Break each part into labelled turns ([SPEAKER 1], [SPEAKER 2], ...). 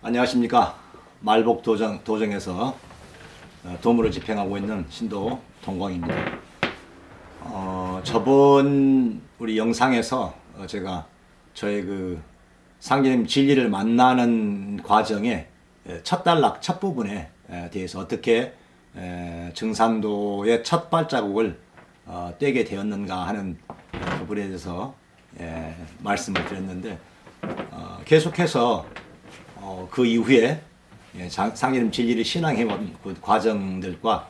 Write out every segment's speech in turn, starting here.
[SPEAKER 1] 안녕하십니까. 말복 도정에서 도무를 집행하고 있는 신도 동광입니다. 저번 우리 영상에서 제가 저의 그 상계님 진리를 만나는 과정의 첫 단락, 첫 부분에 대해서 어떻게 증산도의 첫 발자국을 떼게 되었는가 하는 부분에 대해서 말씀을 드렸는데, 계속해서 그 이후에 상계님 진리를 신앙해온 그 과정들과,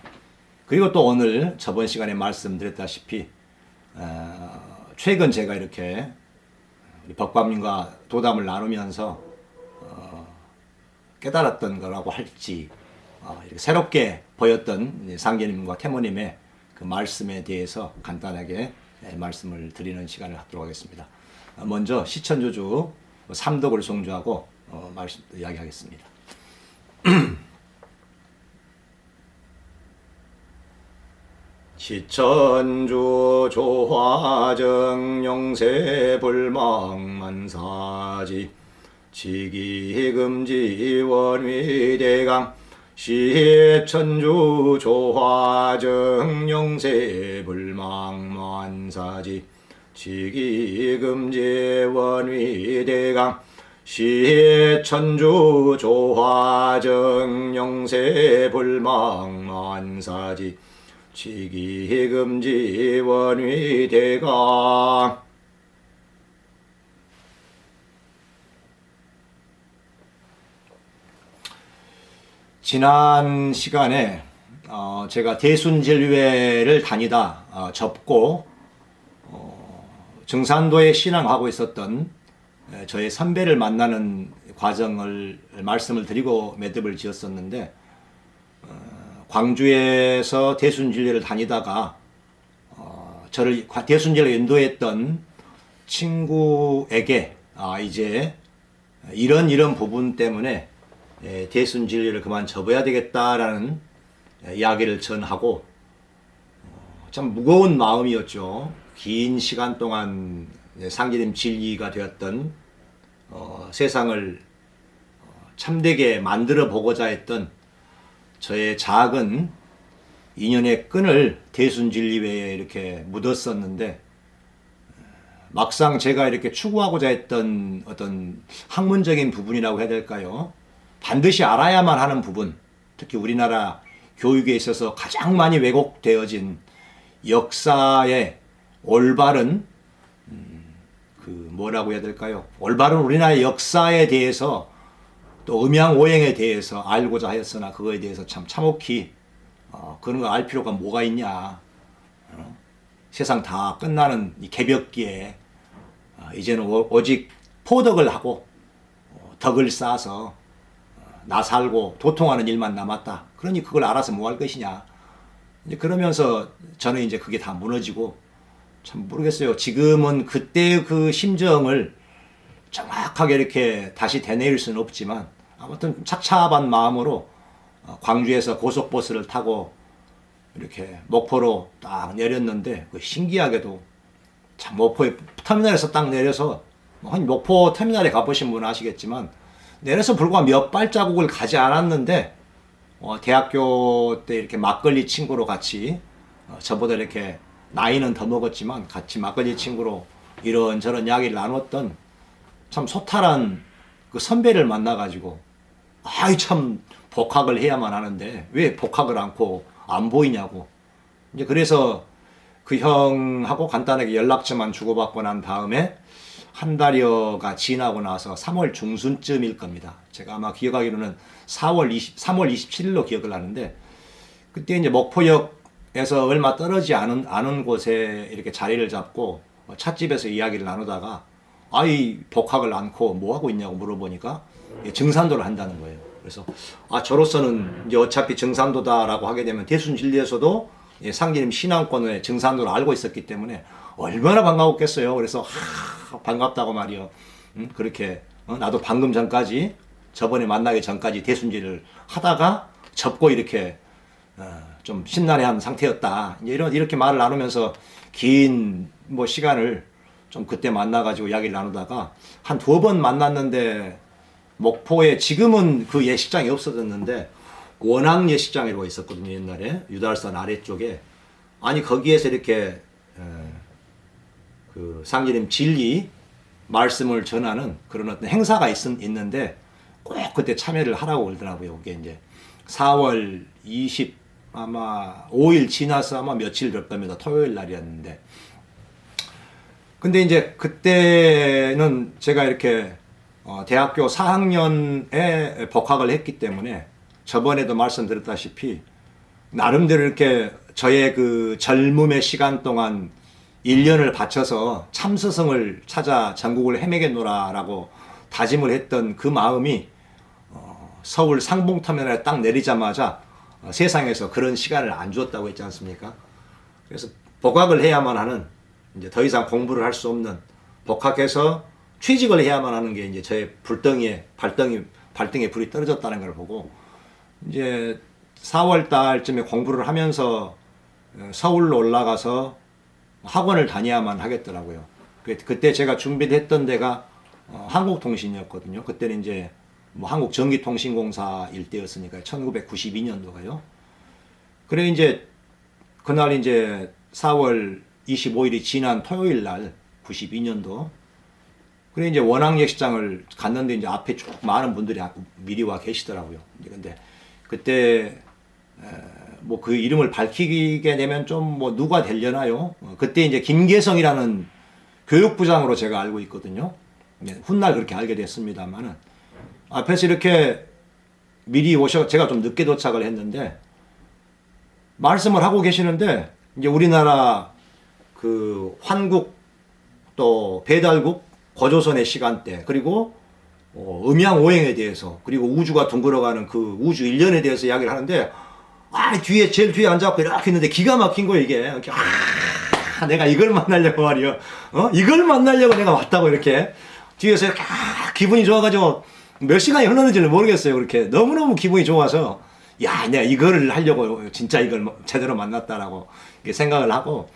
[SPEAKER 1] 그리고 또 오늘 저번 시간에 말씀드렸다시피 최근 제가 이렇게 우리 법관님과 도담을 나누면서 깨달았던 거라고 할지, 이렇게 새롭게 보였던 상계님과 태모님의 그 말씀에 대해서 간단하게 말씀을 드리는 시간을 갖도록 하겠습니다. 먼저 시천조주 삼덕을 송주하고 말씀 이야기하겠습니다. 시천주 조화정 영세 불망만사지 지기금지 원위대강 시천주 조화정 영세 불망만사지 지기금지 원위대강 시천주 조화정 영세 불망만사지 지기금지 원위대강. 지난 시간에 제가 대순진료회를 다니다 접고 증산도에 신앙하고 있었던 저의 선배를 만나는 과정을 말씀을 드리고 매듭을 지었었는데, 광주에서 대순진료를 다니다가 저를 대순진료로 인도했던 친구에게 이제 이런 부분 때문에 대순진료를 그만 접어야 되겠다라는 이야기를 전하고, 참 무거운 마음이었죠. 긴 시간 동안 상계님 진리가 되었던 세상을 참되게 만들어 보고자 했던 저의 작은 인연의 끈을 대순진리회에 이렇게 묻었었는데, 막상 제가 이렇게 추구하고자 했던 어떤 학문적인 부분이라고 해야 될까요? 반드시 알아야만 하는 부분, 특히 우리나라 교육에 있어서 가장 많이 왜곡되어진 역사의 올바른 뭐라고 해야 될까요? 올바른 우리나라의 역사에 대해서 또 음양오행에 대해서 알고자 하였으나 그거에 대해서 참 참혹히 그런 거 알 필요가 뭐가 있냐. 세상 다 끝나는 이 개벽기에 이제는 오직 포덕을 하고 덕을 쌓아서 나 살고 도통하는 일만 남았다. 그러니 그걸 알아서 뭐 할 것이냐. 이제 그러면서 저는 이제 그게 다 무너지고, 참 모르겠어요. 지금은 그때의 그 심정을 정확하게 이렇게 다시 되뇌일 수는 없지만, 아무튼 착잡한 마음으로 광주에서 고속버스를 타고 이렇게 목포로 딱 내렸는데, 그 신기하게도 참 목포의 터미널에서 딱 내려서, 목포 터미널에 가보신 분은 아시겠지만, 내려서 불과 몇 발자국을 가지 않았는데 대학교 때 이렇게 막걸리 친구로 같이 저보다 이렇게 나이는 더 먹었지만 같이 막걸리 친구로 이런저런 이야기를 나눴던 참 소탈한 그 선배를 만나가지고, 아이 참 복학을 해야만 하는데 왜 복학을 않고 안 보이냐고. 이제 그래서 그 형하고 간단하게 연락처만 주고받고 난 다음에 한 달여가 지나고 나서 3월 중순쯤일 겁니다. 제가 아마 기억하기로는 3월 27일로 기억을 하는데, 그때 이제 목포역에서 얼마 떨어지지 않은 곳에 이렇게 자리를 잡고 찻집에서 이야기를 나누다가, 아이 복학을 않고 뭐 하고 있냐고 물어보니까 증산도를 한다는 거예요. 그래서 저로서는 이제 어차피 증산도다라고 하게 되면 대순진리에서도 상계님 신앙권의 증산도를 알고 있었기 때문에 얼마나 반가웠겠어요. 그래서 반갑다고 말이요. 그렇게 나도 방금 전까지, 저번에 만나기 전까지 대순진리를 하다가 접고 이렇게 좀 신난해한 상태였다. 이렇게 말을 나누면서 긴 뭐 시간을 좀 그때 만나가지고 이야기를 나누다가 한 2번 만났는데 목포에 지금은 그 예식장이 없어졌는데 원앙 예식장이라고 있었거든요. 옛날에 유달산 아래쪽에. 아니 거기에서 이렇게 그 상제님 진리 말씀을 전하는 그런 어떤 행사가 있는데 꼭 그때 참여를 하라고 그러더라고요. 그게 이제 4월 20 아마 5일 지나서 아마 며칠 될 겁니다. 토요일 날이었는데. 근데 이제 그때는 제가 이렇게 대학교 4학년에 복학을 했기 때문에 저번에도 말씀드렸다시피 나름대로 이렇게 저의 그 젊음의 시간 동안 1년을 바쳐서 참스성을 찾아 전국을 헤매겠노라라고 다짐을 했던 그 마음이 서울 상봉터미널에 딱 내리자마자 세상에서 그런 시간을 안 주었다고 했지 않습니까? 그래서 복학을 해야만 하는 이제 더 이상 공부를 할 수 없는 복학해서 취직을 해야만 하는 게 이제 저의 발등에 불이 떨어졌다는 걸 보고 이제 4월 달쯤에 공부를 하면서 서울로 올라가서 학원을 다녀야만 하겠더라고요. 그때 제가 준비를 했던 데가 한국통신이었거든요. 그때는 이제 뭐 한국전기통신공사 일대였으니까 1992년도가요. 그래 이제 그날 이제 4월 25일이 지난 토요일 날 92년도. 그래 이제 원앙 예식장을 갔는데 이제 앞에 쭉 많은 분들이 미리 와 계시더라고요. 근데 그때 뭐 그 이름을 밝히게 되면 좀 뭐 누가 되려나요? 그때 이제 김계성이라는 교육부장으로 제가 알고 있거든요. 훗날 그렇게 알게 됐습니다만은 앞에서 이렇게 미리 제가 좀 늦게 도착을 했는데 말씀을 하고 계시는데 이제 우리나라 그 환국 또 배달국 고조선의 시간대 그리고 음양오행에 대해서 그리고 우주가 둥글어가는 그 우주 일련에 대해서 이야기를 하는데 뒤에 제일 뒤에 앉아갖고 이렇게 있는데 기가 막힌 거 이게 내가 이걸 만나려고 말이요 이걸 만나려고 내가 왔다고 이렇게 뒤에서 이렇게 기분이 좋아가지고 몇 시간이 흘렀는지를 모르겠어요. 그렇게 너무너무 기분이 좋아서 내가 이거를 하려고 진짜 이걸 제대로 만났다라고 생각을 하고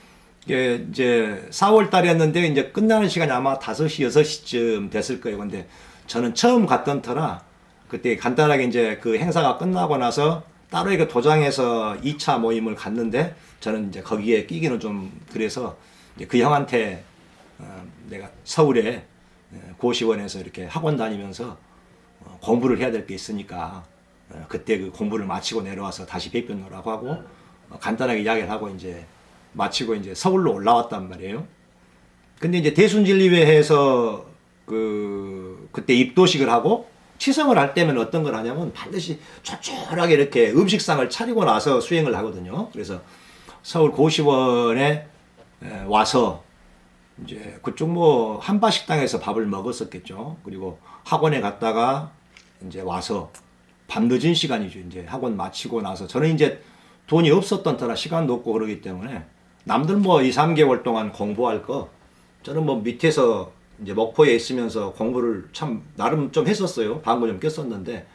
[SPEAKER 1] 이제 4월 달이었는데 이제 끝나는 시간이 아마 5시 6시쯤 됐을 거예요. 근데 저는 처음 갔던 터라 그때 간단하게 이제 그 행사가 끝나고 나서 따로 이렇게 도장에서 2차 모임을 갔는데 저는 이제 거기에 끼기는 좀 그래서 이제 그 형한테 내가 서울에 고시원에서 이렇게 학원 다니면서 공부를 해야 될 게 있으니까 그때 그 공부를 마치고 내려와서 다시 뵙겠노라고 하고 간단하게 이야기를 하고 이제 마치고 이제 서울로 올라왔단 말이에요. 근데 이제 대순진리회에서 그때 입도식을 하고 치성을 할 때면 어떤 걸 하냐면 반드시 조촐하게 이렇게 음식상을 차리고 나서 수행을 하거든요. 그래서 서울 고시원에 와서 이제 그쪽 뭐 한바식당에서 밥을 먹었었겠죠. 그리고 학원에 갔다가 이제 와서 밤늦은 시간이죠. 이제 학원 마치고 나서 저는 이제 돈이 없었던 터라 시간도 없고 그러기 때문에 남들 뭐 2, 3개월 동안 공부할 거 저는 뭐 밑에서 이제 목포에 있으면서 공부를 참 나름 좀 했었어요. 방구 좀 꼈었는데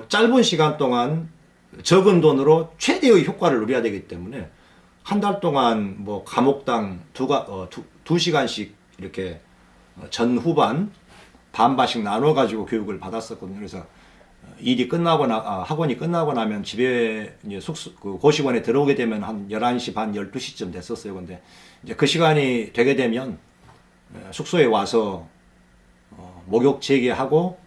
[SPEAKER 1] 짧은 시간 동안 적은 돈으로 최대의 효과를 누려야 되기 때문에 한 달 동안 뭐 과목당 2시간씩 이렇게 전후반 반반씩 나눠 가지고 교육을 받았었거든요. 그래서 일이 끝나고 학원이 끝나고 나면 집에 이제 그 고시원에 들어오게 되면 한 11시 반 12시쯤 됐었어요. 근데 이제 그 시간이 되게 되면 숙소에 와서 목욕 재개하고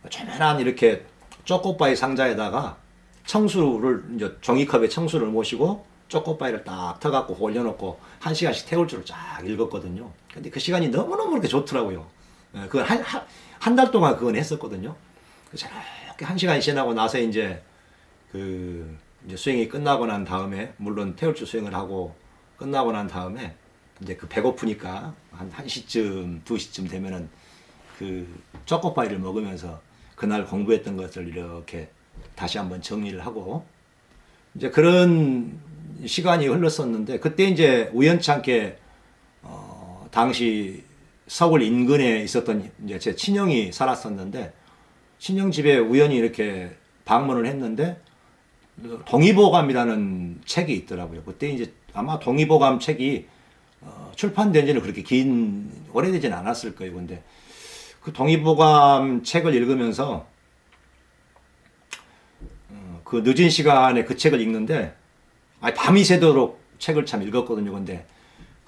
[SPEAKER 1] 조그만한 이렇게 쪼꼬바이 상자에다가 청수를 이제 종이컵에 청수를 모시고 쪼꼬바이를 딱 터갖고 올려놓고 1시간씩 태울 줄을 쫙 읽었거든요. 근데 그 시간이 너무너무 그렇게 좋더라고요. 그건 한 달 동안 그건 했었거든요. 저렇게 1시간이 지나고 나서 이제 이제 수행이 끝나고 난 다음에 물론 태울 줄 수행을 하고 끝나고 난 다음에 이제 배고프니까 한 1시쯤 2시쯤 되면은 쪼꼬파이를 먹으면서 그날 공부했던 것을 이렇게 다시 한번 정리를 하고 이제 그런 시간이 흘렀었는데 그때 이제 우연치 않게 당시 서울 인근에 있었던 이제 제 친형이 살았었는데 친형 집에 우연히 이렇게 방문을 했는데 동의보감이라는 책이 있더라고요. 그때 이제 아마 동의보감 책이 출판된 지는 그렇게 오래되진 않았을 거예요. 근데 그 동의보감 책을 읽으면서 그 늦은 시간에 그 책을 읽는데 밤이 새도록 책을 참 읽었거든요. 근데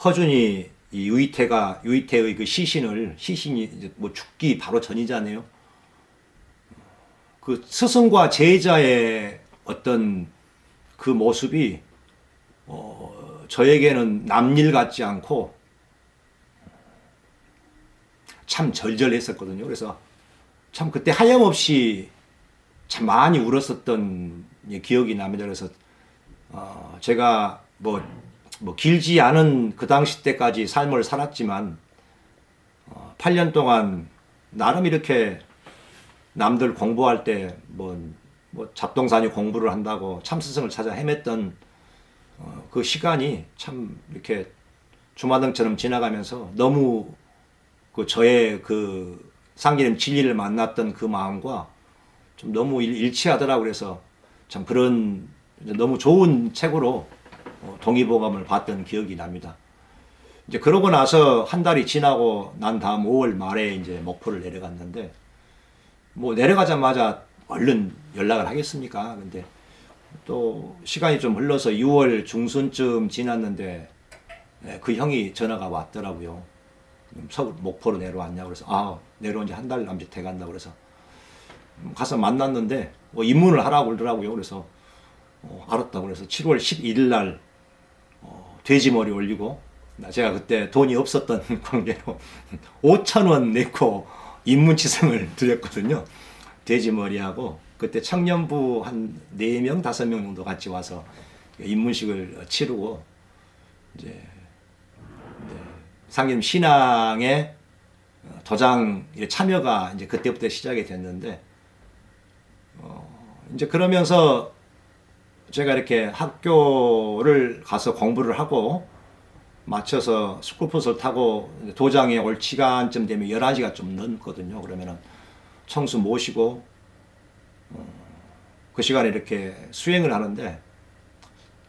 [SPEAKER 1] 허준이 이 유이태의 그 시신이 이제 뭐 죽기 바로 전이잖아요. 그 스승과 제자의 어떤 그 모습이 저에게는 남일 같지 않고 참 절절했었거든요. 그래서 참 그때 하염없이 참 많이 울었었던 기억이 납니다. 그래서 제가 뭐 길지 않은 그 당시 때까지 삶을 살았지만 8년 동안 나름 이렇게 남들 공부할 때 뭐 잡동사니 공부를 한다고 참스승을 찾아 헤맸던 그 시간이 참 이렇게 주마등처럼 지나가면서 너무 그 저의 그 상기님 진리를 만났던 그 마음과 좀 너무 일치하더라고. 그래서 참 그런 너무 좋은 책으로 동의보감을 봤던 기억이 납니다. 이제 그러고 나서 한 달이 지나고 난 다음 5월 말에 이제 목포를 내려갔는데 뭐 내려가자마자 얼른 연락을 하겠습니까? 근데 또 시간이 좀 흘러서 6월 중순쯤 지났는데 그 형이 전화가 왔더라고요. 서울 목포로 내려왔냐고. 그래서 내려온 지 한 달 남짓 돼간다고. 그래서 가서 만났는데 뭐 입문을 하라고 그러더라고요. 그래서 알았다고. 그래서 7월 11일 날 돼지머리 올리고, 제가 그때 돈이 없었던 관계로 5,000원 내고 입문치성을 드렸거든요. 돼지머리하고 그때 청년부 한 4명, 5명 정도 같이 와서 입문식을 치르고 이제 상임 신앙의 도장 참여가 이제 그때부터 시작이 됐는데 이제 그러면서 제가 이렇게 학교를 가서 공부를 하고 맞춰서 스쿨버스를 타고 도장에 올 시간쯤 되면 11시가 좀 넘거든요. 그러면은 청수 모시고 그 시간에 이렇게 수행을 하는데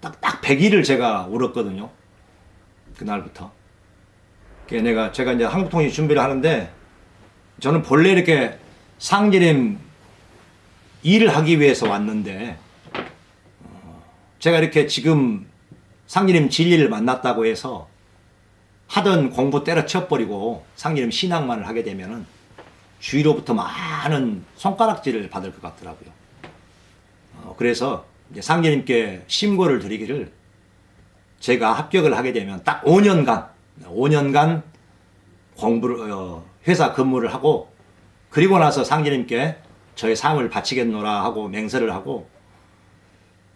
[SPEAKER 1] 딱 100일을 제가 울었거든요. 그날부터. 제가 이제 한국통일 준비를 하는데 저는 본래 이렇게 상제님 일을 하기 위해서 왔는데 제가 이렇게 지금 상제님 진리를 만났다고 해서 하던 공부 때려쳐버리고 상제님 신앙만을 하게 되면은 주위로부터 많은 손가락질을 받을 것 같더라고요. 그래서 이제 상제님께 심고를 드리기를 제가 합격을 하게 되면 딱 5년간 공부를 회사 근무를 하고 그리고 나서 상제님께 저의 삶을 바치겠노라 하고 맹세를 하고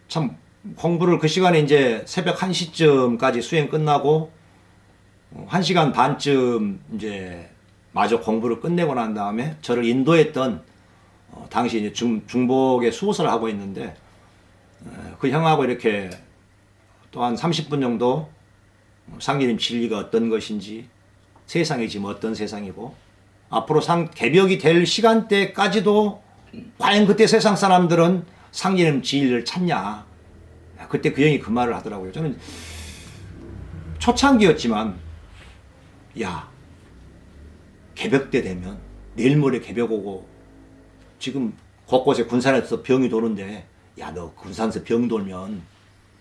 [SPEAKER 1] 참 공부를 그 시간에 이제 새벽 1시쯤까지 수행 끝나고 1시간 반쯤 이제 마저 공부를 끝내고 난 다음에 저를 인도했던 당시 이제 중복의 수호사를 하고 있는데 그 형하고 이렇게 또 한 30분 정도 상제님 진리가 어떤 것인지 세상이 지금 어떤 세상이고 앞으로 개벽이 될 시간대까지도 과연 그때 세상 사람들은 상제님 진리를 찾냐. 그때 그 형이 그 말을 하더라고요. 저는 초창기였지만 야 개벽 때 되면 내일 모레 개벽 오고 지금 곳곳에 군산에서 병이 도는데 야 너 군산에서 병 돌면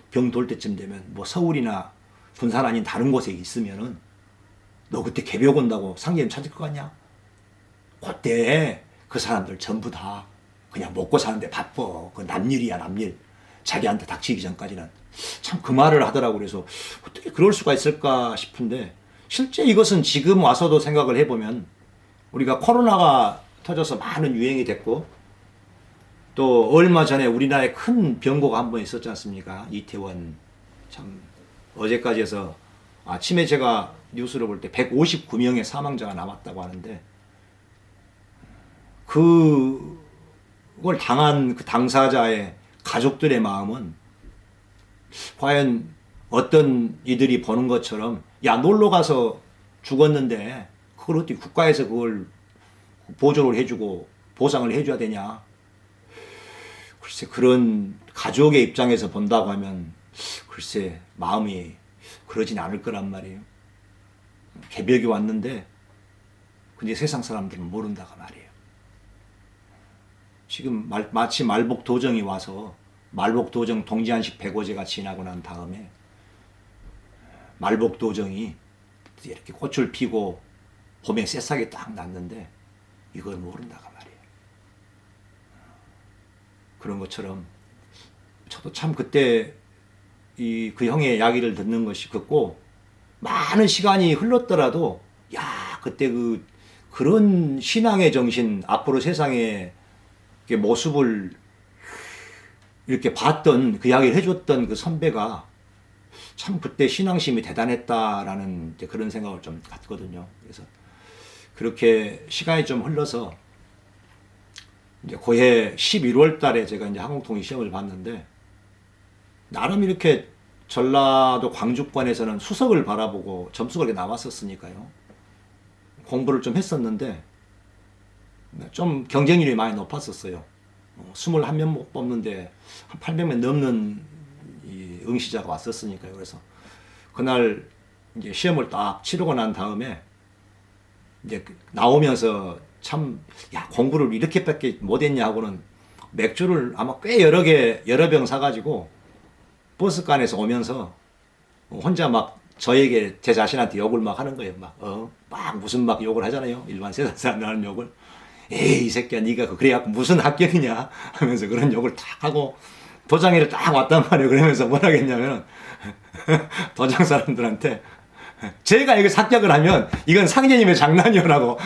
[SPEAKER 1] 병 돌 때쯤 되면 뭐 서울이나 군산 아닌 다른 곳에 있으면은 너 그때 개벽 온다고 상제님 찾을 것 같냐? 그때 그 사람들 전부 다 그냥 먹고 사는데 바빠. 그 남일이야 남일. 자기한테 닥치기 전까지는. 참 그 말을 하더라고. 그래서 어떻게 그럴 수가 있을까 싶은데 실제 이것은 지금 와서도 생각을 해보면 우리가 코로나가 터져서 많은 유행이 됐고 또 얼마 전에 우리나라에 큰 병고가 한 번 있었지 않습니까? 이태원. 참 어제까지 해서 아침에 제가 뉴스를 볼 때 159명의 사망자가 남았다고 하는데 그걸 당한 그 당사자의 가족들의 마음은 과연 어떤 이들이 보는 것처럼 야 놀러 가서 죽었는데 그걸 어떻게 국가에서 그걸 보조를 해주고 보상을 해줘야 되냐. 글쎄 그런 가족의 입장에서 본다고 하면 글쎄 마음이 그러진 않을 거란 말이에요. 개벽이 왔는데 근데 세상 사람들은 모른다고 말이에요. 지금 마치 말복도정이 와서 말복도정 동지안식 백오제가 지나고 난 다음에 말복도정이 이렇게 꽃을 피고 봄에 새싹이 딱 났는데 이걸 모른다고 말이에요. 그런 것처럼 저도 참 그때 그 형의 이야기를 듣는 것이 듣고 많은 시간이 흘렀더라도 야 그때 그런 신앙의 정신 앞으로 세상의 모습을 이렇게 봤던 그 이야기를 해줬던 그 선배가 참 그때 신앙심이 대단했다라는 이제 그런 생각을 좀 갖거든요. 그래서 그렇게 시간이 좀 흘러서 이제 고해 11월 달에 제가 이제 항공통일 시험을 봤는데 나름 이렇게 전라도 광주권에서는 수석을 바라보고 점수가 이렇게 나왔었으니까요. 공부를 좀 했었는데 좀 경쟁률이 많이 높았었어요. 21명 뽑는데 한 800명 넘는 이 응시자가 왔었으니까요. 그래서 그날 이제 시험을 딱 치르고 난 다음에 이제 나오면서 참, 야, 공부를 이렇게밖에 못했냐 하고는 맥주를 아마 꽤 여러 병 사가지고 버스간에서 오면서 혼자 막 저에게 제 자신한테 욕을 막 하는 거예요. 막 무슨 막 욕을 하잖아요. 일반 세상 사람들 하는 욕을. 에이, 이 새끼야, 네가 그래갖고 무슨 합격이냐 하면서 그런 욕을 딱 하고 도장에를 딱 왔단 말이에요. 그러면서 뭐라 했냐면 도장 사람들한테 제가 여기서 합격을 하면 이건 상제님의 장난이라고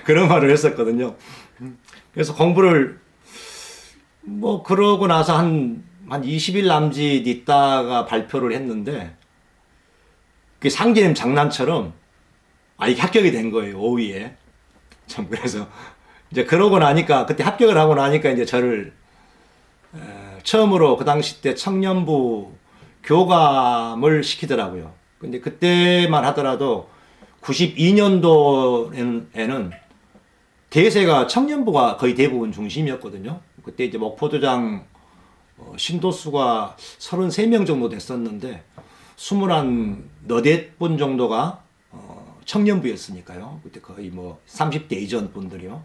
[SPEAKER 1] 그런 말을 했었거든요. 그래서 공부를 뭐 그러고 나서 한 20일 남짓 있다가 발표를 했는데 그 상제님 장난처럼 이게 합격이 된 거예요. 5위에. 참 그래서 이제 그러고 나니까 그때 합격을 하고 나니까 이제 저를 처음으로 그 당시 때 청년부 교감을 시키더라고요. 근데 그때만 하더라도 92년도에는 대세가 청년부가 거의 대부분 중심이었거든요. 그때 이제 목포도장 신도수가 33명 정도 됐었는데 24분 정도가 청년부였으니까요. 그때 거의 뭐 30대 이전 분들이요.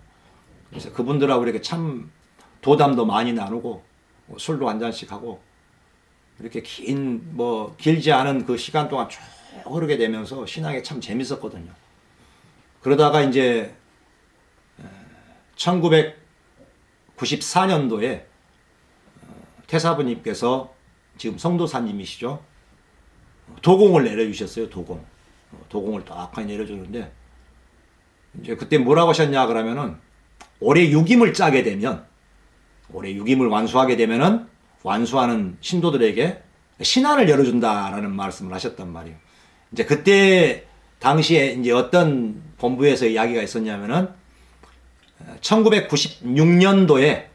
[SPEAKER 1] 그래서 그분들하고 이렇게 참 도담도 많이 나누고 술도 한 잔씩 하고 이렇게 길지 않은 그 시간 동안 쭉 흐르게 되면서 신앙이 참 재밌었거든요. 그러다가 이제 1994년도에 태사부님께서 지금 성도사님이시죠. 도공을 내려주셨어요. 도공을 딱 내려주는데 이제 그때 뭐라고 하셨냐 그러면은 올해 유김을 짜게 되면 올해 유김을 완수하게 되면은 완수하는 신도들에게 신안을 열어준다라는 말씀을 하셨단 말이에요. 이제 그때 당시에 이제 어떤 본부에서 이야기가 있었냐면은 1996년도에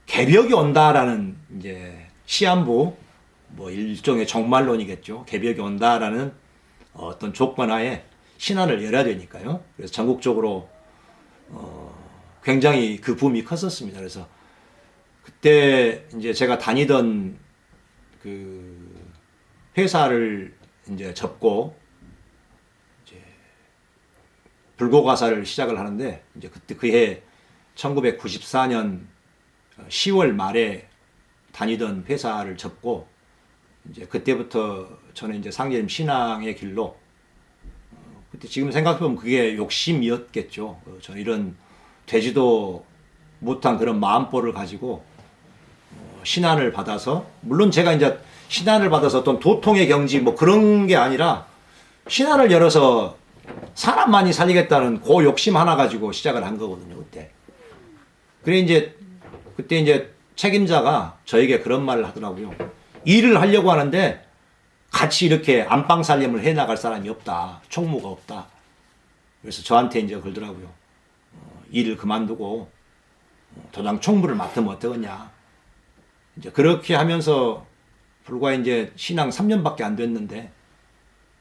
[SPEAKER 1] 개벽이 온다라는 이제 시한부 뭐 일종의 종말론이겠죠. 개벽이 온다라는 어떤 조건하에 신안을 열어야 되니까요. 그래서 전국적으로 굉장히 그 붐이 컸었습니다. 그래서 그때 이제 제가 다니던 그 회사를 이제 접고 이제 불고가사를 시작을 하는데 이제 그때 그해 1994년 10월 말에 다니던 회사를 접고 이제 그때부터 저는 이제 상제님 신앙의 길로 그때 지금 생각해보면 그게 욕심이었겠죠. 저는 이런 되지도 못한 그런 마음보를 가지고 신안을 받아서 물론 제가 이제 신안을 받아서 어떤 도통의 경지 뭐 그런 게 아니라 신안을 열어서 사람 많이 살리겠다는 그 욕심 하나 가지고 시작을 한 거거든요. 그때. 그래 이제 그때 이제 책임자가 저에게 그런 말을 하더라고요. 일을 하려고 하는데 같이 이렇게 안방 살림을 해 나갈 사람이 없다. 총무가 없다. 그래서 저한테 이제 그러더라고요. 일을 그만두고 도당 총무를 맡으면 어떠겠냐. 이제 그렇게 하면서 불과 이제 신앙 3년밖에 안 됐는데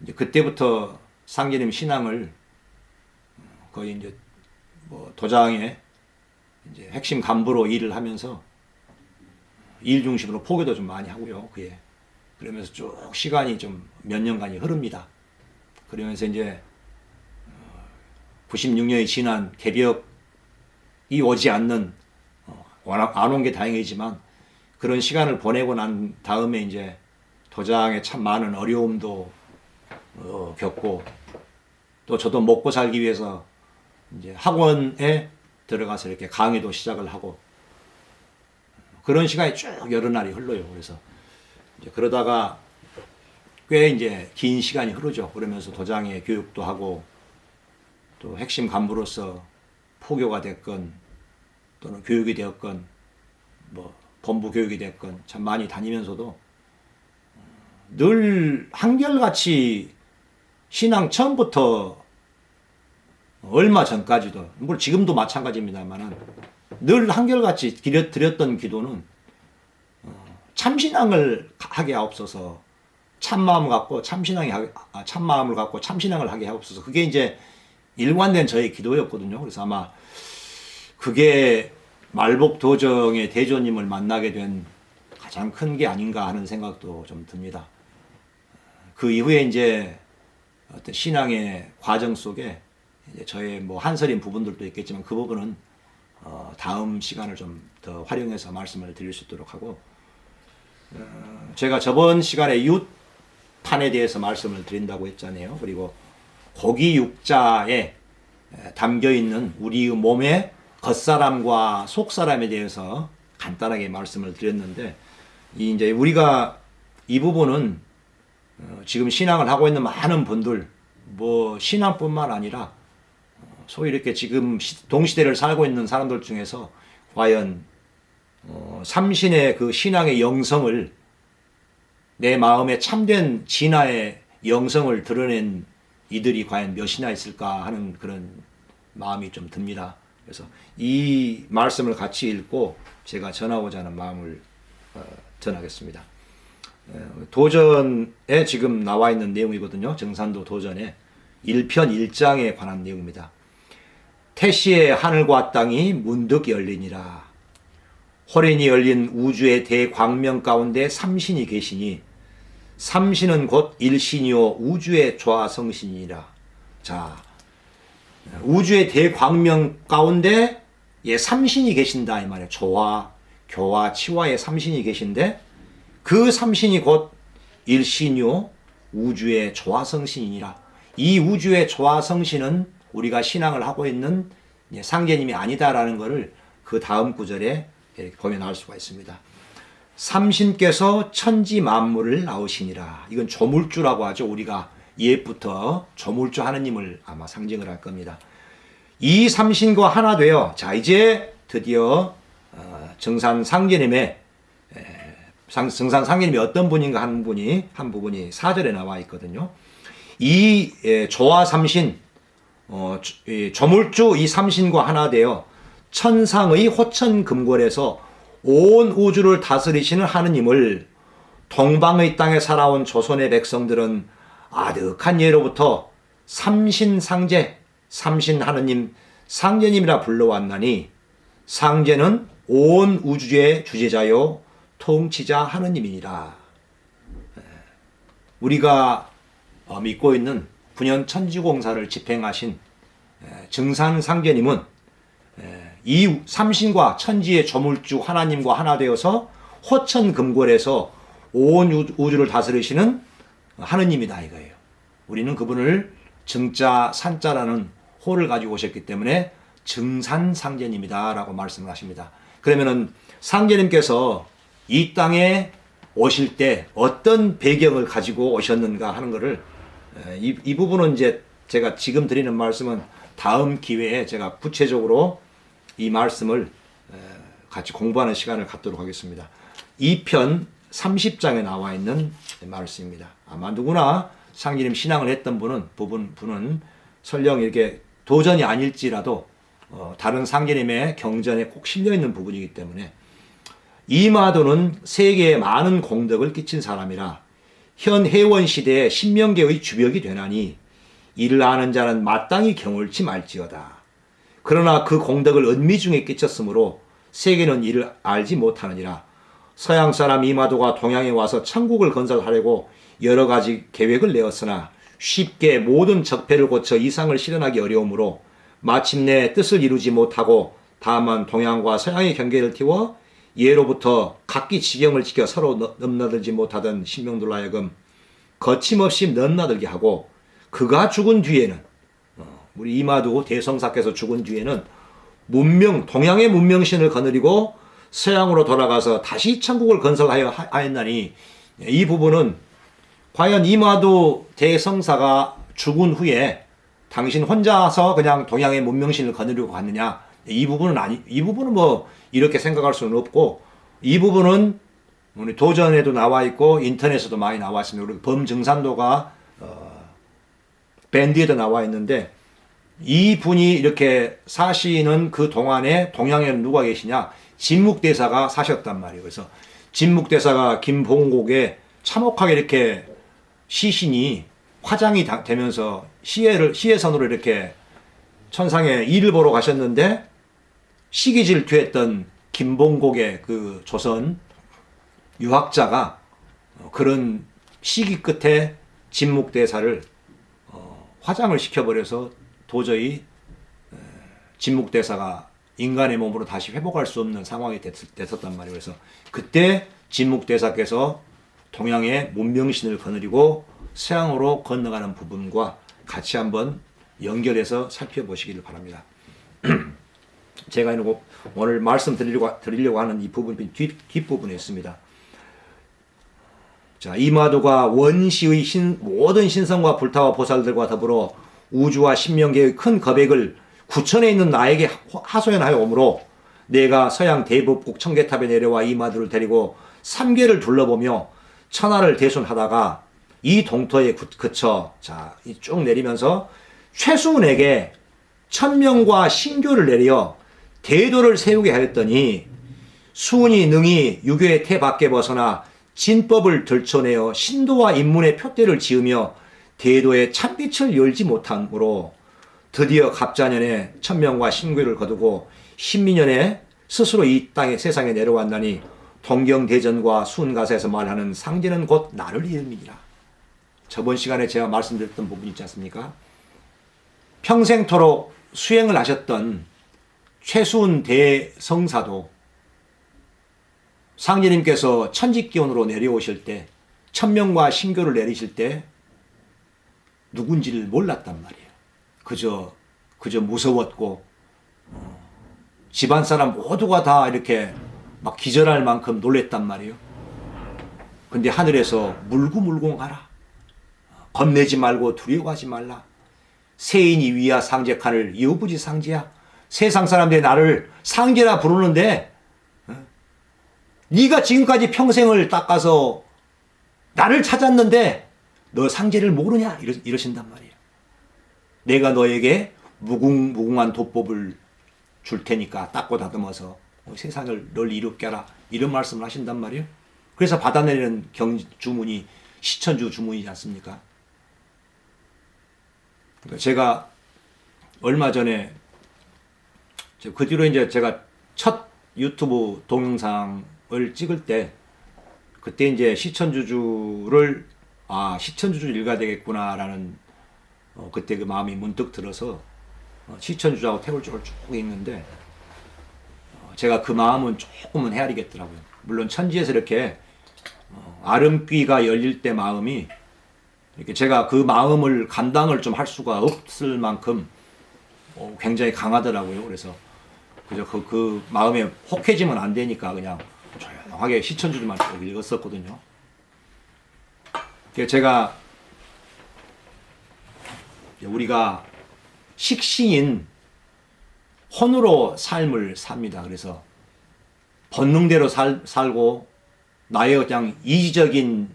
[SPEAKER 1] 이제 그때부터 상제님 신앙을 거의 이제 뭐 도장의 이제 핵심 간부로 일을 하면서 일 중심으로 포교도 좀 많이 하고요. 그에 그러면서 쭉 시간이 좀 몇 년간이 흐릅니다. 그러면서 이제 96년이 지난 개벽이 오지 않는 안 온 게 다행이지만 그런 시간을 보내고 난 다음에 이제 도장에 참 많은 어려움도 겪고 또 저도 먹고 살기 위해서 이제 학원에 들어가서 이렇게 강의도 시작을 하고 그런 시간이 쭉 여러 날이 흘러요. 그래서 이제 그러다가 꽤 이제 긴 시간이 흐르죠. 그러면서 도장의 교육도 하고 또 핵심 간부로서 포교가 됐건 또는 교육이 되었건 뭐 본부 교육이 됐건 참 많이 다니면서도 늘 한결같이 신앙 처음부터 얼마 전까지도 물론 지금도 마찬가지입니다만은 늘 한결같이 드렸던 기도는 참신앙을 하게 하옵소서. 참마음을 갖고 참마음을 갖고 참신앙을 하게 하옵소서. 그게 이제 일관된 저의 기도였거든요. 그래서 아마 그게 말복 도정의 대조님을 만나게 된 가장 큰 게 아닌가 하는 생각도 좀 듭니다. 그 이후에 이제 어떤 신앙의 과정 속에 이제 저의 뭐 한설인 부분들도 있겠지만 그 부분은 다음 시간을 좀 더 활용해서 말씀을 드릴 수 있도록 하고 제가 저번 시간에 이웃판에 대해서 말씀을 드린다고 했잖아요. 그리고 고기 육자에 담겨 있는 우리의 몸의 겉사람과 속사람에 대해서 간단하게 말씀을 드렸는데 이제 우리가 이 부분은 지금 신앙을 하고 있는 많은 분들 뭐 신앙뿐만 아니라 소위 이렇게 지금 동시대를 살고 있는 사람들 중에서 과연 삼신의 그 신앙의 영성을 내 마음에 참된 진화의 영성을 드러낸 이들이 과연 몇이나 있을까 하는 그런 마음이 좀 듭니다. 그래서 이 말씀을 같이 읽고 제가 전하고자 하는 마음을 전하겠습니다. 도전에 지금 나와 있는 내용이거든요. 정산도 도전에 1편 1장에 관한 내용입니다. 태시에 하늘과 땅이 문득 열리니라. 호련히 열린 우주의 대광명 가운데 삼신이 계시니 삼신은 곧 일신이요 우주의 조화성신이니라. 자, 우주의 대광명 가운데 삼신이 계신다 이 말이에요. 조화, 교화, 치화의 삼신이 계신데 그 삼신이 곧 일신이요 우주의 조화성신이니라. 이 우주의 조화성신은 우리가 신앙을 하고 있는 상제님이 아니다라는 것을 그 다음 구절에 이렇게 보면 알 수가 있습니다. 삼신께서 천지 만물을 나오시니라. 이건 조물주라고 하죠. 우리가 옛부터 조물주 하느님을 아마 상징을 할 겁니다. 이 삼신과 하나 되어 자 이제 드디어 정산 상제님의 정산 상제님이 어떤 분인가 한 부분이 4절에 나와 있거든요. 이 조화 삼신 조물주 이 삼신과 하나 되어 천상의 호천금골에서 온 우주를 다스리시는 하느님을 동방의 땅에 살아온 조선의 백성들은 아득한 예로부터 삼신상제, 삼신 하느님, 상제님이라 불러왔나니 상제는 온 우주의 주제자요 통치자 하느님이니라. 우리가 믿고 있는 분연 천지공사를 집행하신 증산 상제님은 이 삼신과 천지의 조물주 하나님과 하나 되어서 호천금골에서 온 우주를 다스리시는 하느님이다 이거예요. 우리는 그분을 증자 산자라는 호를 가지고 오셨기 때문에 증산상제님이다 라고 말씀을 하십니다. 그러면은 상제님께서 이 땅에 오실 때 어떤 배경을 가지고 오셨는가 하는 것을 이 부분은 이제 제가 지금 드리는 말씀은 다음 기회에 제가 구체적으로 이 말씀을 같이 공부하는 시간을 갖도록 하겠습니다. 2편 30장에 나와 있는 말씀입니다. 아마 누구나 상제님 신앙을 했던 분은 설령 이렇게 도전이 아닐지라도 다른 상제님의 경전에 꼭 실려있는 부분이기 때문에 이마도는 세계에 많은 공덕을 끼친 사람이라 현 해원 시대에 신명계의 주벽이 되나니 이를 아는 자는 마땅히 경옳지 말지어다. 그러나 그 공덕을 은미 중에 끼쳤으므로 세계는 이를 알지 못하느니라. 서양 사람 이마도가 동양에 와서 천국을 건설하려고 여러 가지 계획을 내었으나 쉽게 모든 적폐를 고쳐 이상을 실현하기 어려우므로 마침내 뜻을 이루지 못하고 다만 동양과 서양의 경계를 틔워 예로부터 각기 지경을 지켜 서로 넘나들지 못하던 신명들로 하여금 거침없이 넘나들게 하고, 그가 죽은 뒤에는 우리 이마두 대성사께서 죽은 뒤에는 동양의 문명신을 거느리고 서양으로 돌아가서 다시 천국을 건설하였나니, 이 부분은 과연 이마두 대성사가 죽은 후에 당신 혼자서 그냥 동양의 문명신을 거느리고 갔느냐, 이 부분은 뭐 이렇게 생각할 수는 없고, 이 부분은 우리 도전에도 나와 있고 인터넷에도 많이 나와 있습니다. 우리 범증산도가 밴드에도 나와 있는데, 이 분이 이렇게 사시는 그 동안에 동양에는 누가 계시냐? 진묵대사가 사셨단 말이에요. 그래서 진묵대사가 김봉곡에 참혹하게 이렇게 시신이 화장이 되면서 시해선으로 이렇게 천상에 일을 보러 가셨는데, 시기 질투했던 김봉곡의 그 조선 유학자가 그런 시기 끝에 진묵대사를 화장을 시켜버려서 도저히 진묵대사가 인간의 몸으로 다시 회복할 수 없는 상황이 됐었단 말이에요. 그래서 그때 진묵대사께서 동양의 문명신을 거느리고 서양으로 건너가는 부분과 같이 한번 연결해서 살펴보시기를 바랍니다. 제가 오늘 말씀드리려고 하는 이 부분 뒷부분에 있습니다. 자, 이마두가 원시의 모든 신성과 불타와 보살들과 더불어 우주와 신명계의 큰 거백을 구천에 있는 나에게 하소연하여 오므로, 내가 서양 대법국 청계탑에 내려와 이마두를 데리고 3계를 둘러보며 천하를 대순하다가 이 동터에 그쳐, 자, 쭉 내리면서 최수훈에게 천명과 신교를 내려 대도를 세우게 하였더니, 수훈이 능히 유교의 태 밖에 벗어나 진법을 들춰내어 신도와 인문의 표대를 지으며 대도의 참빛을 열지 못함으로 드디어 갑자년에 천명과 신교를 거두고 신민년에 스스로 이 땅에 세상에 내려왔나니, 동경대전과 수훈가사에서 말하는 상제는 곧 나를 이름이니라. 저번 시간에 제가 말씀드렸던 부분 있지 않습니까? 평생토록 수행을 하셨던 최수훈 대성사도 상제님께서 천직기원으로 내려오실 때, 천명과 신교를 내리실 때 누군지를 몰랐단 말이에요. 그저 무서웠고, 집안 사람 모두가 다 이렇게 막 기절할 만큼 놀랬단 말이에요. 근데 하늘에서 물구물고 가라. 겁내지 말고 두려워하지 말라. 세인이 위야 상제칸을 여부지 상제야. 세상 사람들이 나를 상제라 부르는데, 네가 지금까지 평생을 닦아서 나를 찾았는데 너 상제를 모르냐? 이러신단 말이에요. 내가 너에게 무궁무궁한 도법을 줄 테니까 닦고 다듬어서 세상을 널 이롭게 하라. 이런 말씀을 하신단 말이에요. 그래서 받아내는 주문이 시천주 주문이지 않습니까? 제가 얼마 전에, 그 뒤로 이제 제가 첫 유튜브 동영상을 찍을 때, 그때 이제 시천주주를 시천주주 일가 되겠구나라는 그때 그 마음이 문득 들어서 시천주주하고 태울주를 쭉 읽는데, 제가 그 마음은 조금은 헤아리겠더라고요. 물론 천지에서 이렇게 아름귀가 열릴 때 마음이 이렇게 제가 그 마음을 감당을 좀 할 수가 없을 만큼 굉장히 강하더라고요. 그래서 그저 그 마음에 혹해지면 안 되니까 그냥 조용하게 시천주주만 쭉 읽었었거든요. 제가 우리가 식신인 혼으로 삶을 삽니다. 그래서 본능대로 살고 나의 그냥 이지적인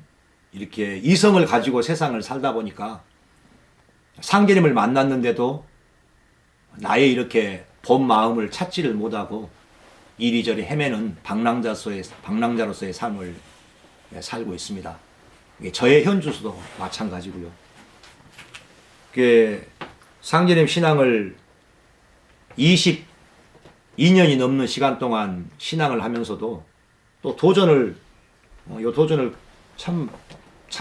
[SPEAKER 1] 이렇게 이성을 가지고 세상을 살다 보니까 상제님을 만났는데도 나의 이렇게 본 마음을 찾지를 못하고 이리저리 헤매는 방랑자로서의 삶을 살고 있습니다. 저의 현주소도 마찬가지고요. 상제님 신앙을 22년이 넘는 시간 동안 신앙을 하면서도 또 도전을 참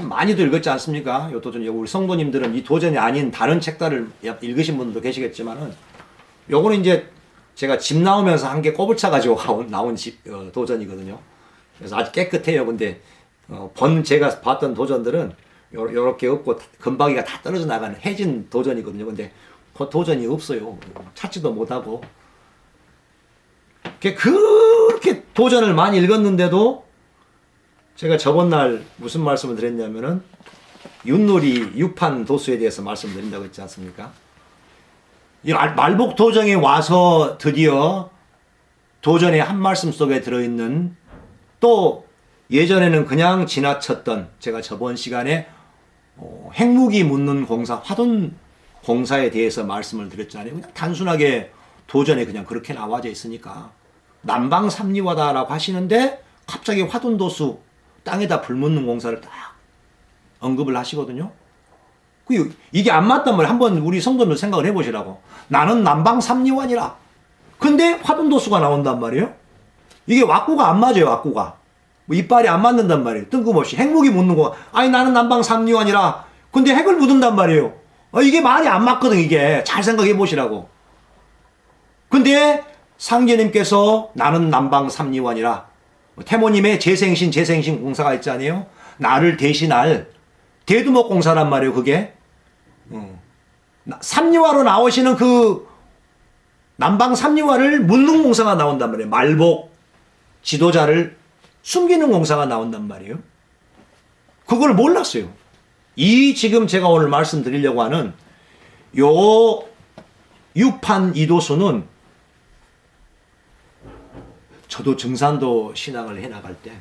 [SPEAKER 1] 많이도 읽었지 않습니까? 요 도전, 우리 성도님들은 이 도전이 아닌 다른 책들을 읽으신 분들도 계시겠지만은, 요거는 이제 제가 집 나오면서 한 개 꼬불차 가지고 나온 도전이거든요. 그래서 아주 깨끗해요. 근데 제가 봤던 도전들은 요렇게 없고 금박이가 다 떨어져 나가는 해진 도전이거든요. 근데 그 도전이 없어요. 찾지도 못하고. 그렇게 도전을 많이 읽었는데도 제가 저번 날 무슨 말씀을 드렸냐면은 윷놀이 유판 도수에 대해서 말씀드린다고 했지 않습니까? 이 말복 도정에 와서 드디어 도전의 한 말씀 속에 들어있는 또 예전에는 그냥 지나쳤던 제가 저번 시간에 핵무기 묻는 공사, 화돈 공사에 대해서 말씀을 드렸잖아요. 그냥 단순하게 도전에 그냥 그렇게 나와져 있으니까 남방 삼리화다라고 하시는데 갑자기 화돈도수 땅에다 불 묻는 공사를 딱 언급을 하시거든요. 이게 안 맞단 말이에요. 한번 우리 성도들 생각을 해보시라고. 나는 남방 삼리환이라. 근데 화돈도수가 나온단 말이에요. 이게 왁구가 안 맞아요. 왁구가. 뭐 이빨이 안 맞는단 말이에요. 뜬금없이 핵무기 묻는 거. 아니 나는 남방 삼리환이라. 근데 핵을 묻은단 말이에요. 이게 말이 안 맞거든. 이게 잘 생각해 보시라고. 근데 상제님께서 나는 남방 삼리환이라. 태모님의 재생신 공사가 있잖아요. 나를 대신할 대두목 공사란 말이에요. 그게 삼리화로 나오시는 그 남방 삼리화를 묻는 공사가 나온단 말이에요. 말복 지도자를 숨기는 공사가 나온단 말이에요. 그걸 몰랐어요. 이 지금 제가 오늘 말씀드리려고 하는 요 유판 이도수는 저도 증산도 신앙을 해나갈 때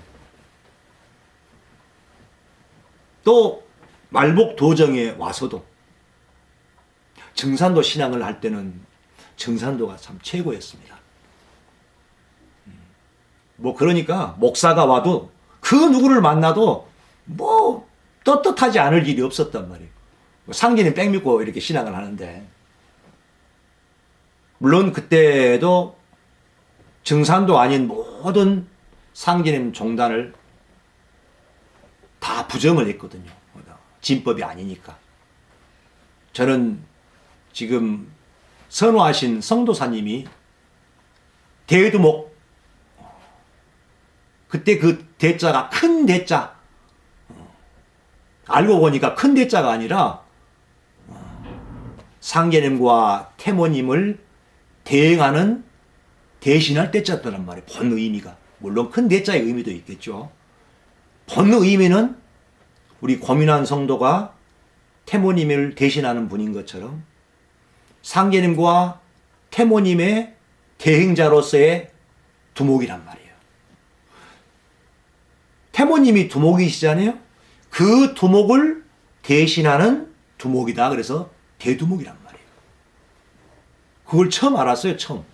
[SPEAKER 1] 또 말복 도정에 와서도 증산도 신앙을 할 때는 증산도가 참 최고였습니다. 뭐 그러니까 목사가 와도 그 누구를 만나도 뭐 떳떳하지 않을 일이 없었단 말이에요. 상기는 백 믿고 이렇게 신앙을 하는데 물론 그때도 증산도 아닌 모든 상기님 종단을 다 부정을 했거든요. 진법이 아니니까. 저는 지금 선호하신 성도사님이 대두목 그때 그 대자가 큰 대자 알고 보니까 큰 대자가 아니라 상계님과 태모님을 대행하는 대신할 대자더란 말이에요. 본 의미가. 물론 큰 대자의 의미도 있겠죠. 본 의미는 우리 고민한 성도가 태모님을 대신하는 분인 것처럼 상계님과 태모님의 대행자로서의 두목이란 말이에요. 태모님이 두목이시잖아요. 그 두목을 대신하는 두목이다. 그래서 대두목이란 말이에요. 그걸 처음 알았어요. 처음.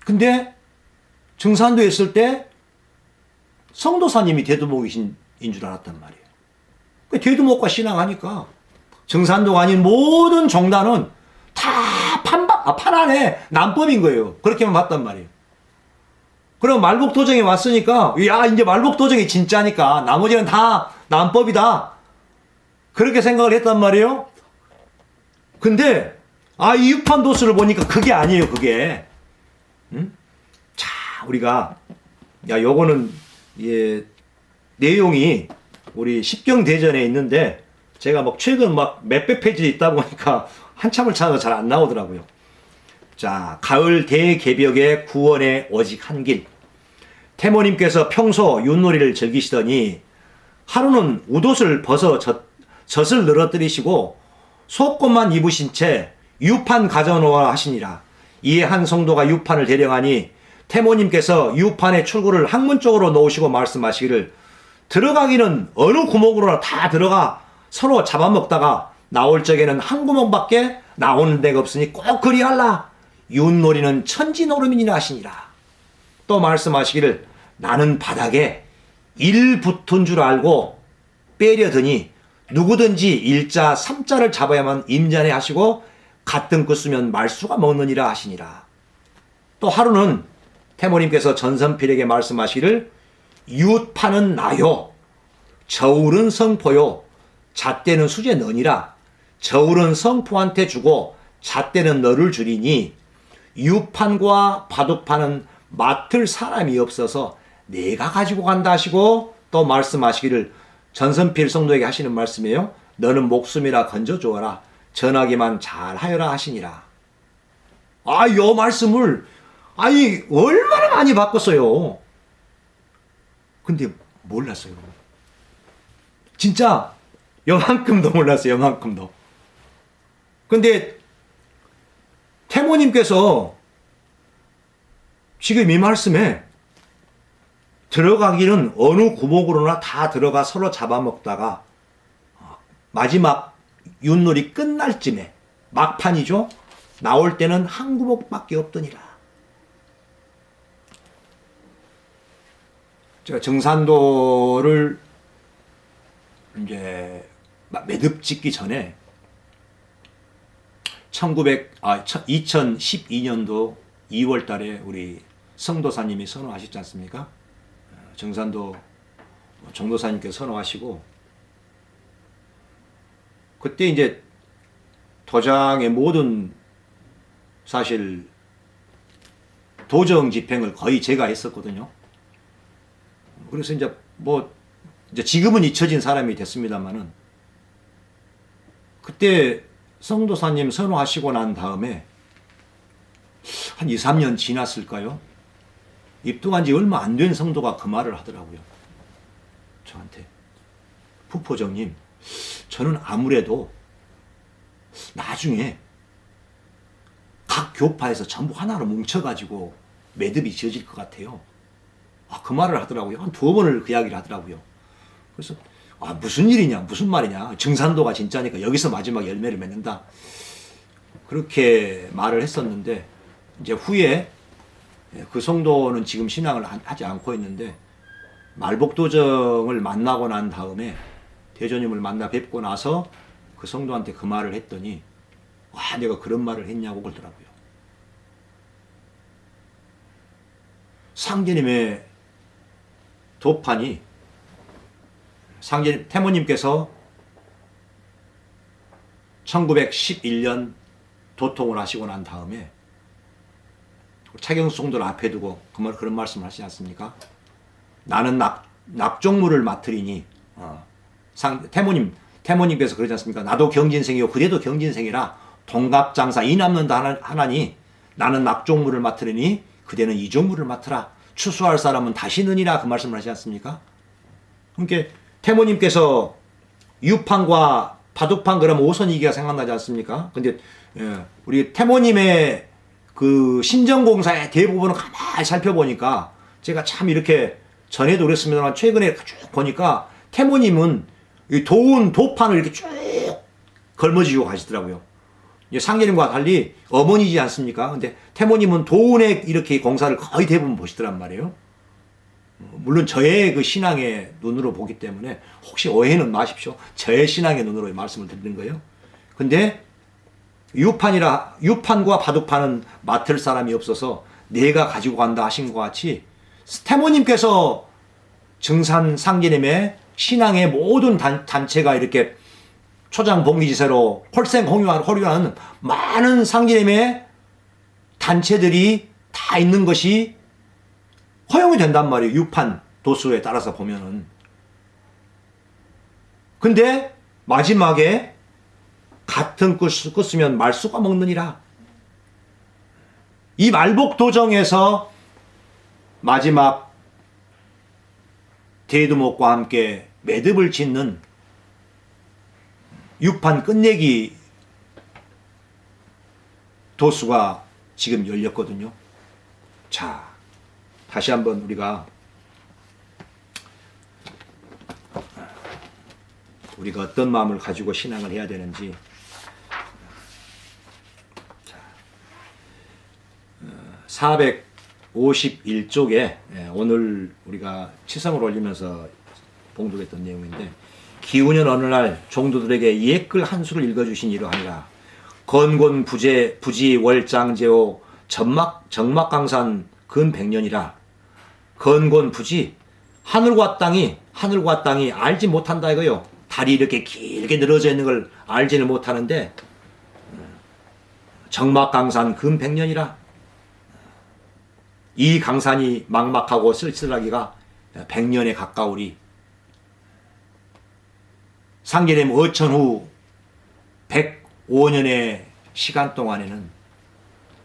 [SPEAKER 1] 근데 증산도에 있을 때 성도사님이 대두목이신 줄 알았단 말이에요. 대두목과 신앙하니까 증산도가 아닌 모든 종단은 다 판 안에 남법인 거예요. 그렇게만 봤단 말이에요. 그럼 말복도정에 왔으니까 야 이제 말복도정이 진짜니까 나머지는 다 남법이다. 그렇게 생각을 했단 말이에요. 근데 이 육판도수를 보니까 그게 아니에요. 그게. 자 우리가 요거는 내용이 우리 십경대전에 있는데 제가 최근 몇백 페이지 있다 보니까 한참을 찾아도 잘 안 나오더라고요. 자, 가을 대개벽의 구원에 오직 한 길. 태모님께서 평소 윷놀이를 즐기시더니 하루는 웃옷을 벗어 젖을 늘어뜨리시고 속옷만 입으신 채 유판 가져놓아 하시니라. 이에 한 성도가 유판을 대령하니 태모님께서 유판의 출구를 항문 쪽으로 놓으시고 말씀하시기를 들어가기는 어느 구멍으로나 다 들어가 서로 잡아먹다가 나올 적에는 한 구멍밖에 나오는 데가 없으니 꼭 그리할라. 윷놀이는 천지노름이니라 하시니라. 또 말씀하시기를 나는 바닥에 일 붙은 줄 알고 빼려더니 누구든지 일자 삼자를 잡아야만 임자네 하시고 같은 끗 쓰면 말수가 먹느니라 하시니라. 또 하루는 태모님께서 전선필에게 말씀하시기를 윷파는 나요 저울은 성포요 잣대는 수제 너니라. 저울은 성포한테 주고 잣대는 너를 주리니 유판과 바둑판은 맡을 사람이 없어서 내가 가지고 간다 하시고 또 말씀하시기를 전선필 성도에게 하시는 말씀이에요. 너는 목숨이라 건져주어라. 전하기만 잘하여라 하시니라. 요 말씀을 얼마나 많이 바꿨어요. 근데 몰랐어요. 진짜 요만큼도 몰랐어요. 요만큼도. 근데 태모님께서 지금 이 말씀에 들어가기는 어느 구목으로나 다 들어가 서로 잡아먹다가 마지막 윷놀이 끝날 쯤에 막판이죠. 나올 때는 한 구목밖에 없더니라. 제가 정산도를 이제 매듭 짓기 전에 2012년도 2월 달에 우리 성도사님이 선호하셨지 않습니까? 정산도 정도사님께서 선호하시고, 그때 이제 도장의 모든 사실 도정 집행을 거의 제가 했었거든요. 그래서 이제 지금은 잊혀진 사람이 됐습니다만은, 그때 성도사님 선호하시고 난 다음에 한 2, 3년 지났을까요? 입동한 지 얼마 안 된 성도가 그 말을 하더라고요. 저한테. 부포정님, 저는 아무래도 나중에 각 교파에서 전부 하나로 뭉쳐가지고 매듭이 지어질 것 같아요. 그 말을 하더라고요. 한 2번을 그 이야기를 하더라고요. 그래서 무슨 일이냐, 무슨 말이냐, 정산도가 진짜니까 여기서 마지막 열매를 맺는다, 그렇게 말을 했었는데, 이제 후에 그 성도는 지금 신앙을 하지 않고 있는데, 말복도정을 만나고 난 다음에 대조님을 만나 뵙고 나서 그 성도한테 그 말을 했더니, 내가 그런 말을 했냐고 그러더라고요. 상제님의 도판이, 태모님께서 1911년 도통을 하시고 난 다음에 차경수 성도를 앞에 두고 그런 말씀을 하시지 않습니까? 나는 납종물을 맡으리니, 태모님께서 그러지 않습니까? 나도 경진생이요 그대도 경진생이라 동갑장사 이 남는다 하나니 나는 납종물을 맡으리니 그대는 이종물을 맡으라. 추수할 사람은 다시느니라, 그 말씀을 하시지 않습니까? 그러니까 태모님께서 유판과 바둑판 그러면 오선이기가 생각나지 않습니까? 근데 우리 태모님의 그 신정공사의 대부분을 가만히 살펴보니까, 제가 참 이렇게 전에도 그랬습니다만 최근에 쭉 보니까 태모님은 도판을 이렇게 쭉 걸머지고 가시더라고요. 상제님과 달리 어머니지 않습니까? 근데 태모님은 도운에 이렇게 공사를 거의 대부분 보시더란 말이에요. 물론 저의 그 신앙의 눈으로 보기 때문에 혹시 오해는 마십시오. 저의 신앙의 눈으로 말씀을 드리는 거예요. 근데 유판과 바둑판은 맡을 사람이 없어서 내가 가지고 간다 하신 것 같이, 태모님께서 정산 상제님의 신앙의 모든 단체가 이렇게 초장봉기지세로 홀생 호류하는 많은 상제님의 단체들이 다 있는 것이 허용이 된단 말이에요. 유판 도수에 따라서 보면은. 근데 마지막에 같은 끝 쓰면 말수가 먹느니라. 이 말복도정에서 마지막 대두목과 함께 매듭을 짓는 유판 끝내기 도수가 지금 열렸거든요. 자, 다시 한번 우리가 어떤 마음을 가지고 신앙을 해야 되는지, 451쪽에 오늘 우리가 치성을 올리면서 봉독했던 내용인데, 기운년 어느 날 종도들에게 옛글 한 수를 읽어주신 이러하니라. 건곤 부지 월장제오 정막강산 근 100년이라. 건곤 부지, 하늘과 땅이 알지 못한다 이거요. 달이 이렇게 길게 늘어져 있는 걸 알지는 못하는데, 정막강산 금백년이라. 이 강산이 막막하고 쓸쓸하기가 100년에 가까우리. 상계림 어천 후 105년의 시간 동안에는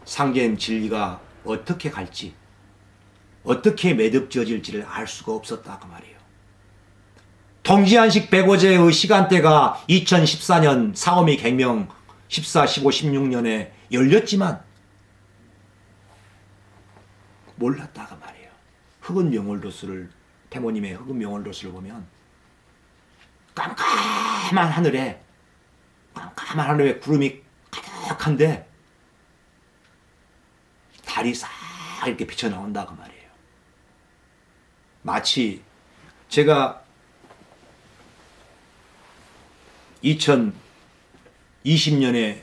[SPEAKER 1] 상계림 진리가 어떻게 갈지, 어떻게 매듭지어질지를 알 수가 없었다 그 말이에요. 동지안식 105제의 시간대가 2014년 사오미 개명 14, 15, 16년에 열렸지만 몰랐다가 말이에요. 흑은 명월도수를, 태모님의 흑은 명월도수를 보면 깜깜한 하늘에 구름이 가득한데 달이 싹 이렇게 비쳐 나온다고 말이에요. 마치 제가 2020년에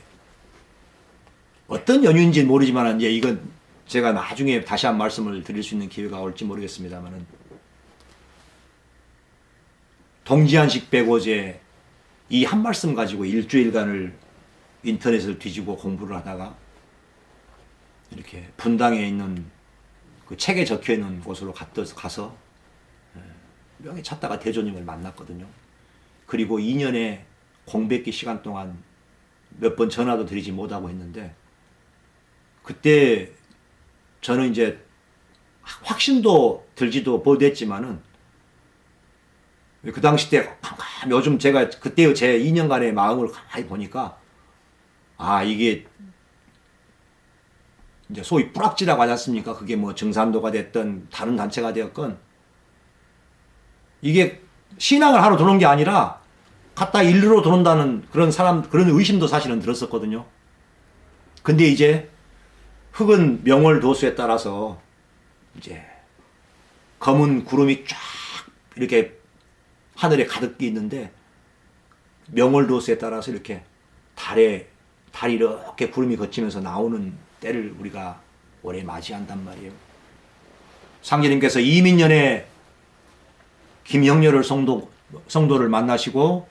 [SPEAKER 1] 어떤 연유인지 모르지만 이제 이건 제가 나중에 다시 한 말씀을 드릴 수 있는 기회가 올지 모르겠습니다만은 동지안식 105제 이 한 말씀 가지고 일주일간을 인터넷을 뒤지고 공부를 하다가 이렇게 분당에 있는 그 책에 적혀 있는 곳으로 가서 명예 찾다가 대조님을 만났거든요. 그리고 2년의 공백기 시간 동안 몇 번 전화도 드리지 못하고 했는데 그때 저는 이제 확신도 들지도 못했지만은 그 당시 때 요즘 제가 그때의 제 2년간의 마음을 가만히 보니까 이게 이제 소위 뿌락지라고 하지 않습니까? 그게 뭐 정산도가 됐든 다른 단체가 되었건 이게 신앙을 하러 도는 게 아니라 갖다 일로 도는다는 그런 의심도 사실은 들었었거든요. 근데 이제 흑은 명월도수에 따라서 이제 검은 구름이 쫙 이렇게 하늘에 가득히 있는데 명월도수에 따라서 이렇게 달이 이렇게 구름이 거치면서 나오는 때를 우리가 올해 맞이한단 말이에요. 상제님께서 이민년에 김형렬을 성도를 만나시고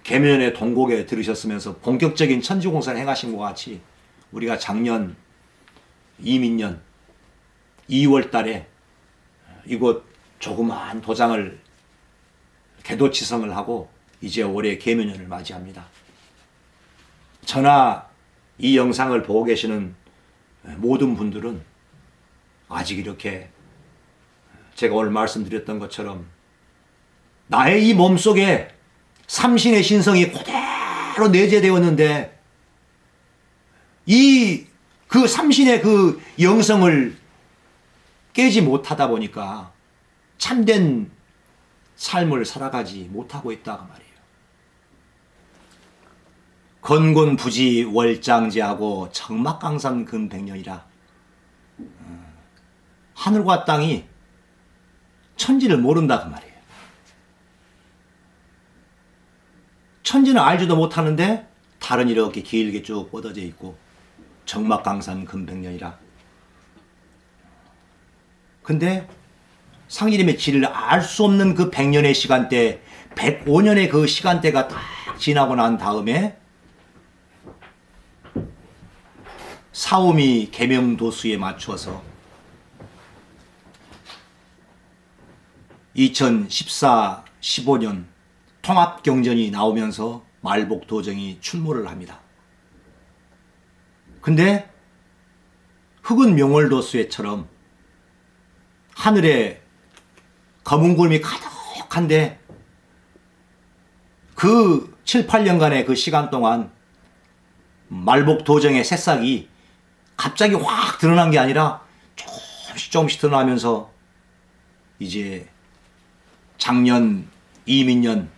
[SPEAKER 1] 계면의 동곡에 들으셨으면서 본격적인 천지공사를 행하신 것 같이 우리가 작년 이민년 2월 달에 이곳 조그마한 도장을 개도치성을 하고 이제 올해 계면년을 맞이합니다. 저나 이 영상을 보고 계시는 모든 분들은 아직 이렇게 제가 오늘 말씀드렸던 것처럼 나의 이 몸속에 삼신의 신성이 그대로 내재되었는데 그 삼신의 그 영성을 깨지 못하다 보니까 참된 삶을 살아가지 못하고 있다고 말이에요. 건곤부지 월장제하고 정막강산 금백년이라. 하늘과 땅이 천지를 모른다고 말이에요. 천지는 알지도 못하는데 달은 이렇게 길게 쭉 뻗어져 있고 정막강산 금백년이라. 근데 상제님의 진리를 알 수 없는 그 100년의 시간대, 105년의 그 시간대가 딱 지나고 난 다음에 사오미 계명도수에 맞춰서 2014, 15년 통합경전이 나오면서 말복도정이 출몰을 합니다. 근데 흑은 명월도수에처럼 하늘에 검은 구름이 가득한데 그 7, 8년간의 그 시간 동안 말복도정의 새싹이 갑자기 확 드러난 게 아니라 조금씩 드러나면서 이제 작년 이민년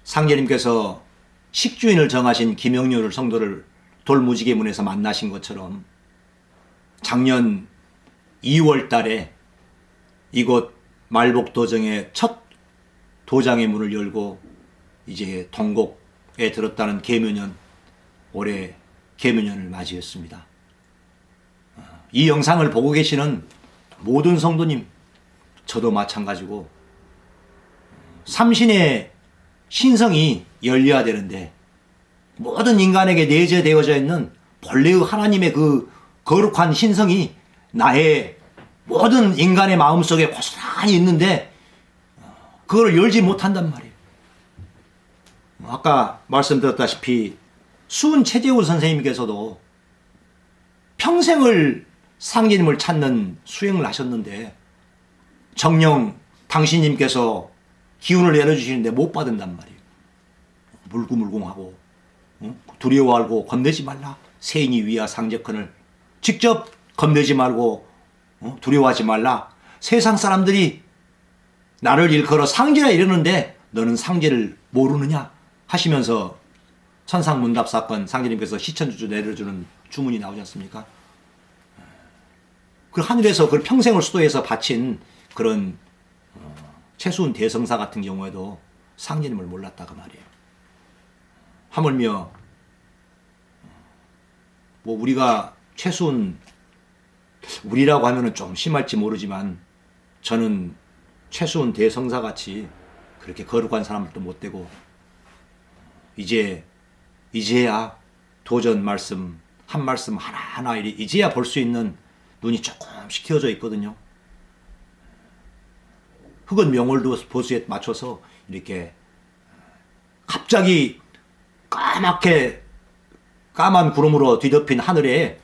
[SPEAKER 1] 상제님께서 식주인을 정하신 김영렬 성도를 돌무지개문에서 만나신 것처럼 작년 2월 달에 이곳 말복도정의 첫 도장의 문을 열고 이제 동곡에 들었다는 계면년, 올해 계면년을 맞이했습니다. 이 영상을 보고 계시는 모든 성도님, 저도 마찬가지고 삼신의 신성이 열려야 되는데 모든 인간에게 내재되어져 있는 본래의 하나님의 그 거룩한 신성이 나의 모든 인간의 마음속에 고스란히 있는데 그걸 열지 못한단 말이에요. 아까 말씀드렸다시피 수은 최재우 선생님께서도 평생을 상제님을 찾는 수행을 하셨는데 정녕 당신님께서 기운을 내려주시는데 못 받은단 말이에요. 물구물궁하고 두려워하고 겁내지 말라. 세인이 위하 상제컨을 직접 겁내지 말고 두려워하지 말라. 세상 사람들이 나를 일컬어 상제라 이러는데 너는 상제를 모르느냐 하시면서 천상문답 사건 상제님께서 시천주주 내려주는 주문이 나오지 않습니까? 그 하늘에서 그 평생을 수도해서 바친 그런 최수은 대성사 같은 경우에도 상제님을 몰랐다고 말이에요. 하물며 뭐 우리가 최수은 우리라고 하면은 좀 심할지 모르지만 저는 최수은 대성사 같이 그렇게 거룩한 사람도 못 되고 이제야 도전 말씀 한 말씀 하나하나 이제야 볼 수 있는 눈이 조금씩 튀어져 있거든요. 흑은 명월도 보수에 맞춰서 이렇게 갑자기 까맣게 까만 구름으로 뒤덮인 하늘에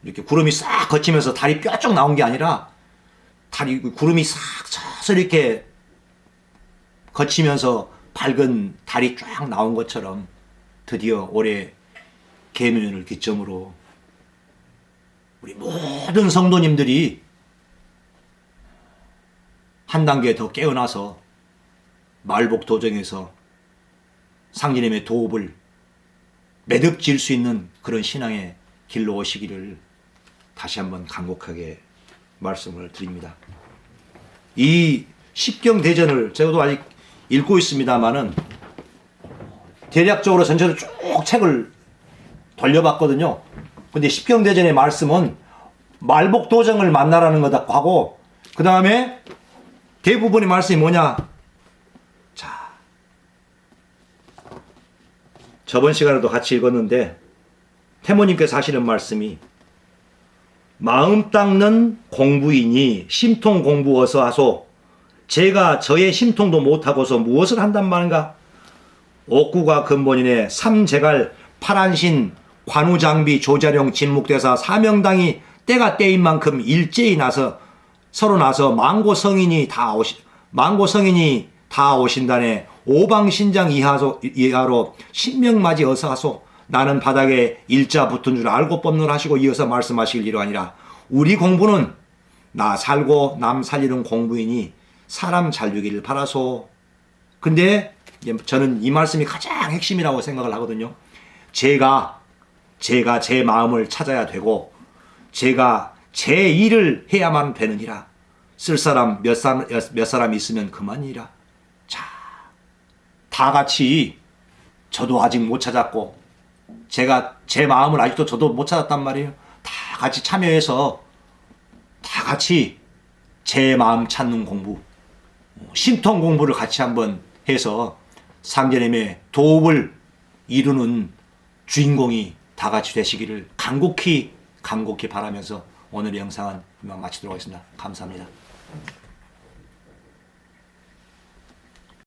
[SPEAKER 1] 이렇게 구름이 싹 거치면서 달이 뾰족 나온 게 아니라 구름이 싹 쳐서 이렇게 거치면서 밝은 달이 쫙 나온 것처럼 드디어 올해 계명년을 기점으로 우리 모든 성도님들이 한 단계 더 깨어나서 말복 도정에서 상제님의 도업을 매듭질 수 있는 그런 신앙의 길로 오시기를 다시 한번 간곡하게 말씀을 드립니다. 이 십경대전을 저도 아직 읽고 있습니다만은 대략적으로 전체로 쭉 책을 돌려봤거든요. 근데 십경대전의 말씀은 말복도정을 만나라는 거다 하고 그 다음에 대부분의 말씀이 뭐냐? 자, 저번 시간에도 같이 읽었는데 태모님께서 하시는 말씀이 마음 닦는 공부이니 심통 공부 어서 하소. 제가 저의 심통도 못하고서 무엇을 한단 말인가? 옥구가 근본이네 삼재갈 파란신 관우장비 조자룡 진묵대사 사명당이 때가 때인 만큼 일제히 나서 서로 나서 망고성인이 다 오신다네. 오방신장 이하로 신명맞이 어서 하소. 나는 바닥에 일자 붙은 줄 알고 법론 하시고 이어서 말씀하실 일이 아니라 우리 공부는 나 살고 남 살리는 공부이니 사람 잘 되기를 바라소. 근데 저는 이 말씀이 가장 핵심이라고 생각을 하거든요. 제가 제 마음을 찾아야 되고 제가 제 일을 해야만 되느니라. 쓸 사람 몇 사람 있으면 그만이라. 자, 다 같이 저도 아직 못 찾았고 제가 제 마음을 아직도 저도 못 찾았단 말이에요. 다 같이 참여해서 다 같이 제 마음 찾는 공부, 심통 공부를 같이 한번 해서 상제님의 도업을 이루는 주인공이 다 같이 되시기를 간곡히 바라면서 오늘의 영상은 이만 마치도록 하겠습니다. 감사합니다.